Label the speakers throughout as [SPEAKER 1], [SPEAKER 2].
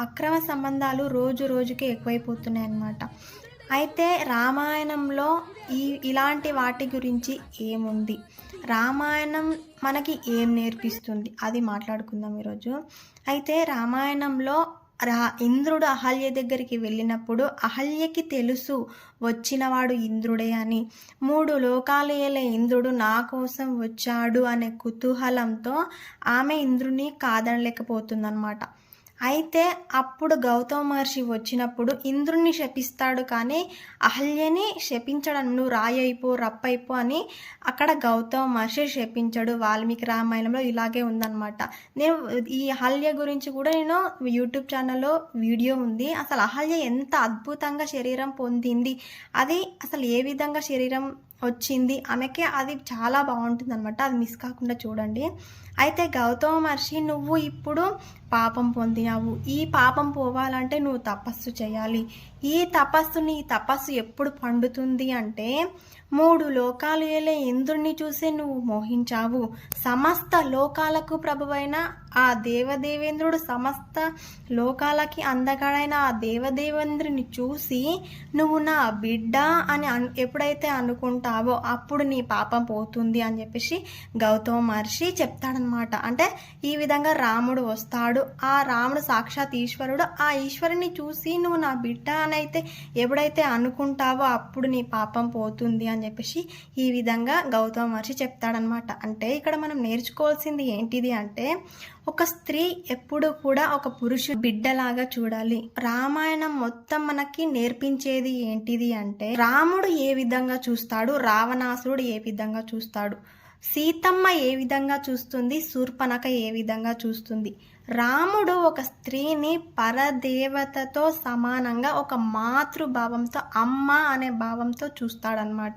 [SPEAKER 1] అక్రమ సంబంధాలు రోజు రోజుకి ఎక్కువైపోతున్నాయి అన్నమాట. అయితే రామాయణంలో ఇలాంటి వాటి గురించి ఏముంది? రామాయణం మనకి ఏం నేర్పిస్తుంది? అది మాట్లాడుకుందాం ఈరోజు. అయితే రామాయణంలో ఇంద్రుడు అహల్య దగ్గరికి వెళ్ళినప్పుడు అహల్యకి తెలుసు వచ్చినవాడు ఇంద్రుడే అని. 3 లోకాలు ఏలే ఇంద్రుడు నా కోసం వచ్చాడు అనే కుతూహలంతో ఆమె ఇంద్రుని కాదనలేకపోతుందనమాట. అయితే అప్పుడు గౌతమ మహర్షి వచ్చినప్పుడు ఇంద్రుణ్ణి శపిస్తాడు, కానీ అహల్యని శపించడం, నువ్వు రాయైపో రప్పైపో అని అక్కడ గౌతమ మహర్షి శపించడు. వాల్మీకి రామాయణంలో ఇలాగే ఉందన్నమాట. నేను ఈ అహల్య గురించి కూడా నేను యూట్యూబ్ ఛానల్లో వీడియో ఉంది. అసలు అహల్య ఎంత అద్భుతంగా శరీరం పొందింది, అది అసలు ఏ విధంగా శరీరం వచ్చింది ఆమెకి, అది చాలా బాగుంటుంది అనమాట. అది మిస్ కాకుండా చూడండి. అయితే గౌతమ మహర్షి, నువ్వు ఇప్పుడు పాపం పొందినావు, ఈ పాపం పోవాలంటే నువ్వు తపస్సు చేయాలి. ఈ తపస్సు ఎప్పుడు పండుతుంది అంటే 3 లోకాలు ఏలే ఇంద్రుణ్ణి చూసే నువ్వు మోహించావు. సమస్త లోకాలకు ప్రభువైన ఆ దేవదేవేంద్రుడు, సమస్త లోకాలకి అందగాడైన ఆ దేవదేవేంద్రుని చూసి నువ్వు నా బిడ్డ అని ఎప్పుడైతే అనుకుంటావో అప్పుడు నీ పాపం పోతుంది అని చెప్పేసి గౌతమ మహర్షి చెప్తాడనమాట. అంటే ఈ విధంగా రాముడు వస్తాడు, ఆ రాముడు సాక్షాత్ ఈశ్వరుడు, ఆ ఈశ్వరుని చూసి నువ్వు నా బిడ్డ అని అయితే ఎప్పుడైతే అనుకుంటావో అప్పుడు నీ పాపం పోతుంది అని చెప్పేసి ఈ విధంగా గౌతమ మహర్షి చెప్తాడనమాట. అంటే ఇక్కడ మనం నేర్చుకోవాల్సింది ఏంటిది అంటే, ఒక స్త్రీ ఎప్పుడు కూడా ఒక పురుషుడు బిడ్డలాగా చూడాలి. రామాయణం మొత్తం మనకి నేర్పించేది ఏంటిది అంటే, రాముడు ఏ విధంగా చూస్తాడు, రావణాసురుడు ఏ విధంగా చూస్తాడు, సీతమ్మ ఏ విధంగా చూస్తుంది, శూర్పణఖ ఏ విధంగా చూస్తుంది. రాముడు ఒక స్త్రీని పరదేవతతో సమానంగా ఒక మాతృభావంతో, అమ్మ అనే భావంతో చూస్తాడనమాట.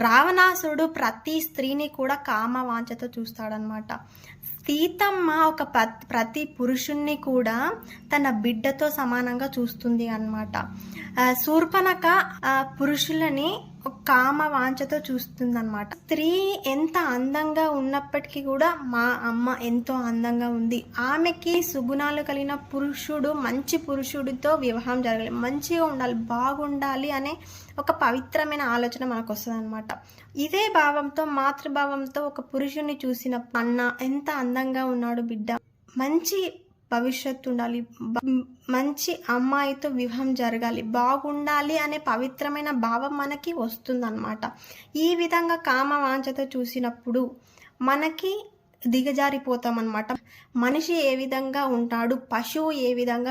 [SPEAKER 1] రావణాసురుడు ప్రతి స్త్రీని కూడా కామవాంఛతో చూస్తాడనమాట. సీతమ్మ ఒక ప్రతి పురుషుణ్ణి కూడా తన బిడ్డతో సమానంగా చూస్తుంది అన్నమాట. శూర్పణఖ పురుషులని కామ వాంఛతో చూస్తుందన్నమాట. స్త్రీ ఎంత అందంగా ఉన్నప్పటికీ కూడా మా అమ్మ ఎంతో అందంగా ఉంది, ఆమెకి సుగుణాలు కలిగిన పురుషుడు, మంచి పురుషుడితో వివాహం జరగాలి, మంచిగా ఉండాలి, బాగుండాలి అనే ఒక పవిత్రమైన ఆలోచన మనకు వస్తుంది అనమాట. ఇదే భావంతో, మాతృభావంతో ఒక పురుషుని చూసిన అన్న ఎంత అందంగా ఉన్నాడు బిడ్డ, మంచి భవిష్యత్తు ఉండాలి, మంచి అమ్మాయితో వివాహం జరగాలి, బాగుండాలి అనే పవిత్రమైన భావం మనకి వస్తుందన్నమాట. ఈ విధంగా కామవాంఛతో చూసినప్పుడు మనకి దిగజారిపోతాం అన్నమాట. మనిషి ఏ విధంగా ఉంటాడు, పశువు ఏ విధంగా